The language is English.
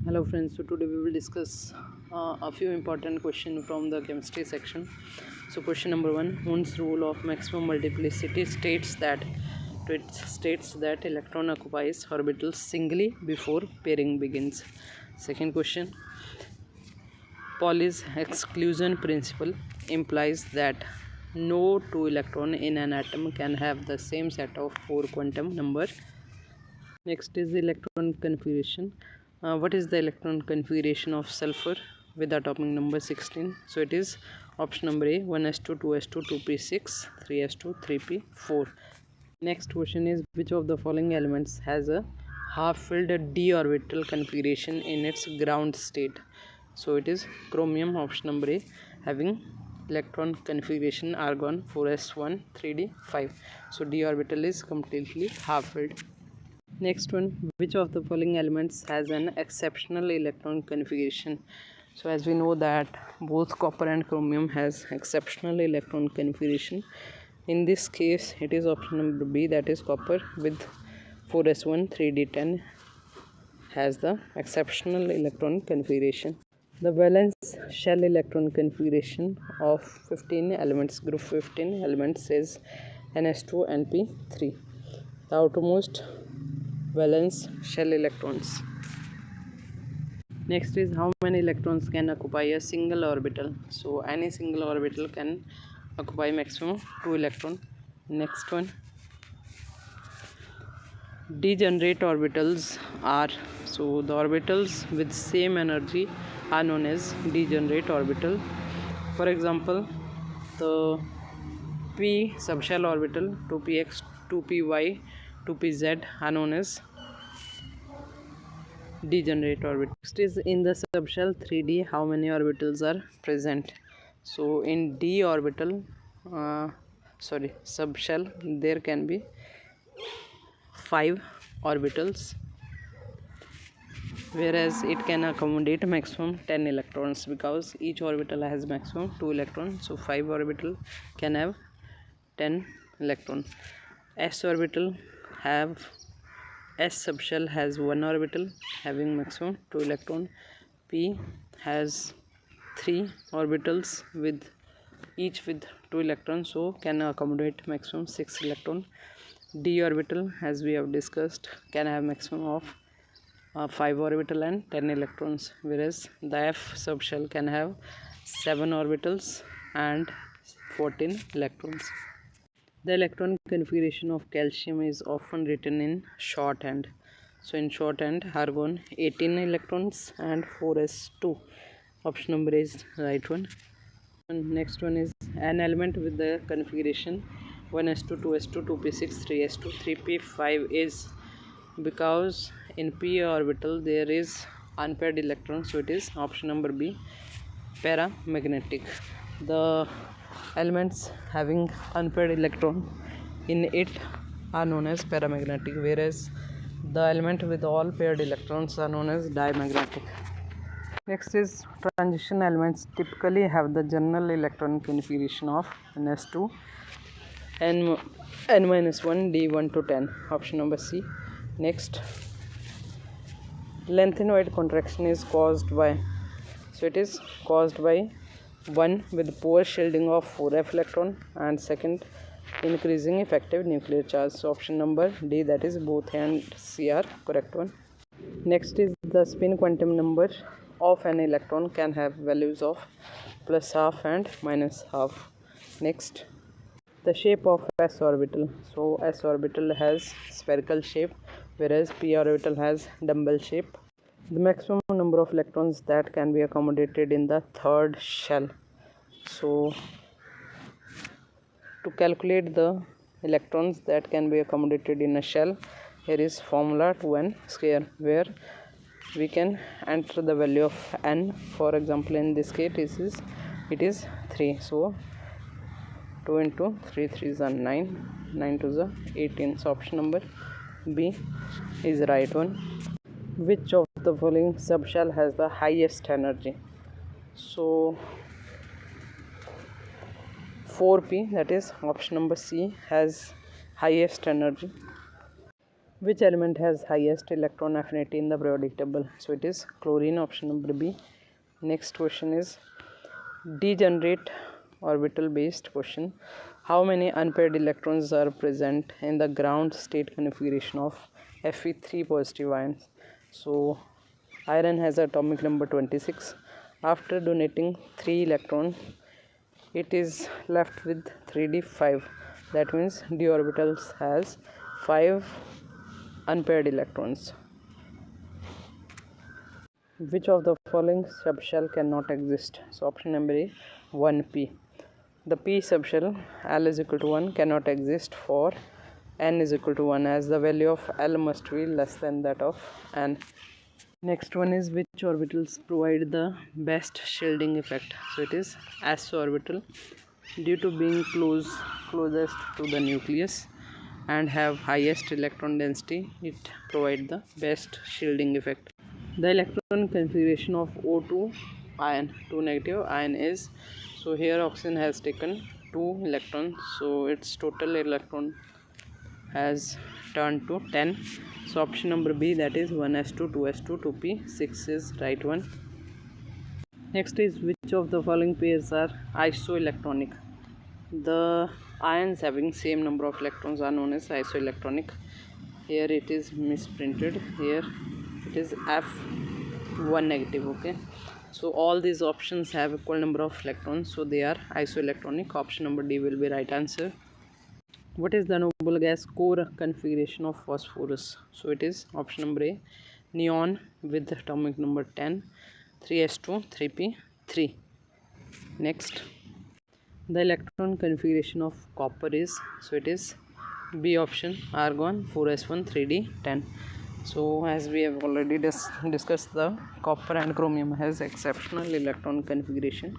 Hello friends, so today we will discuss a few important questions from the chemistry section. So question number 1, Hund's rule of maximum multiplicity states that electron occupies orbitals singly before pairing begins. Second question, Pauli's exclusion principle implies that no two electrons in an atom can have the same set of 4 quantum numbers. Next is the electron configuration. What is the electron configuration of sulfur with atomic number 16? So it is option number A, 1s2, 2s2, 2p6, 3s2, 3p4. Next question is, which of the following elements has a half-filled d orbital configuration in its ground state? So it is chromium, option number A, having electron configuration argon 4s1 3d5. So d orbital is completely half-filled. Next one, which of the following elements has an exceptional electron configuration? So as we know that both copper and chromium has exceptional electron configuration. In this case it is option number B, that is copper with 4s1 3d10 has the exceptional electron configuration. The valence shell electron configuration of 15 elements, group 15 elements, is ns2 np3. The outermost valence shell electrons. Next is, how many electrons can occupy a single orbital? So any single orbital can occupy maximum 2 electrons. Next one, degenerate orbitals are, so the orbitals with same energy are known as degenerate orbital. For example, the p subshell orbital 2px, 2py, 2pz are known as degenerate orbit. Next is, in the subshell 3d how many orbitals are present? So in d orbital subshell there can be 5 orbitals, whereas it can accommodate maximum 10 electrons because each orbital has maximum 2 electrons. So 5 orbital can have 10 electron. S orbital have S subshell has 1 orbital having maximum 2 electron. P has 3 orbitals with each with 2 electrons, so can accommodate maximum 6 electron. D orbital, as we have discussed, can have maximum of 5 orbital and 10 electrons, whereas the F subshell can have 7 orbitals and 14 electrons. The electron configuration of calcium is often written in shorthand. So in shorthand, argon 18 electrons and 4s2. Option number is right one. And next one is, an element with the configuration 1s2, 2s2, 2p6, 3s2, 3p5 is, because in p orbital there is unpaired electron, so it is option number B, paramagnetic. The elements having unpaired electron in it are known as paramagnetic, whereas the element with all paired electrons are known as diamagnetic. Next is, transition elements typically have the general electron configuration of ns2 n-1 d1 to 10. Option number C. Next, lengthenoid contraction is caused by, so it is caused by, one, with poor shielding of 4f electron, and second, increasing effective nuclear charge. So option number D, that is both A and C are correct one. Next is, the spin quantum number of an electron can have values of plus half and minus half. Next, the shape of s orbital. So s orbital has spherical shape, whereas p orbital has dumbbell shape. The maximum number of electrons that can be accommodated in the third shell. So to calculate the electrons that can be accommodated in a shell, here is formula 2n square, where we can enter the value of n. For example, in this case it is 3, so 2 into 3 3s are 9, 9 2s are 18. So option number B is right one. Which of the following subshell has the highest energy? So 4p, that is option number C, has highest energy. Which element has highest electron affinity in the periodic table? So it is chlorine, option number B. Next question is degenerate orbital based question. How many unpaired electrons are present in the ground state configuration of Fe3 positive ions? So iron has atomic number 26. After donating 3 electrons, it is left with 3d5. That means d orbitals has 5 unpaired electrons. Which of the following subshell cannot exist? So option number A, 1p. The p subshell L is equal to 1 cannot exist for n is equal to 1, as the value of L must be less than that of n. Next one is which orbitals provide the best shielding effect? So it is s orbital. Due to being closest to the nucleus and have highest electron density, it provides the best shielding effect. The electron configuration of O2 ion, 2 negative ion is, so here oxygen has taken 2 electrons, so its total electron has turned to 10. So option number B, that is 1s2, 2s2, 2p, 6 is right one. Next is which of the following pairs are isoelectronic? The ions having same number of electrons are known as isoelectronic. Here it is misprinted, here it is F1 negative. Okay, so all these options have equal number of electrons, so they are isoelectronic. Option number D will be right answer. What is the noble gas core configuration of phosphorus? So it is option number A, neon with atomic number 10, 3s2, 3p, 3. Next, the electron configuration of copper is, so it is B option, argon, 4s1, 3d, 10. So as we have already discussed, the copper and chromium has exceptional electron configuration.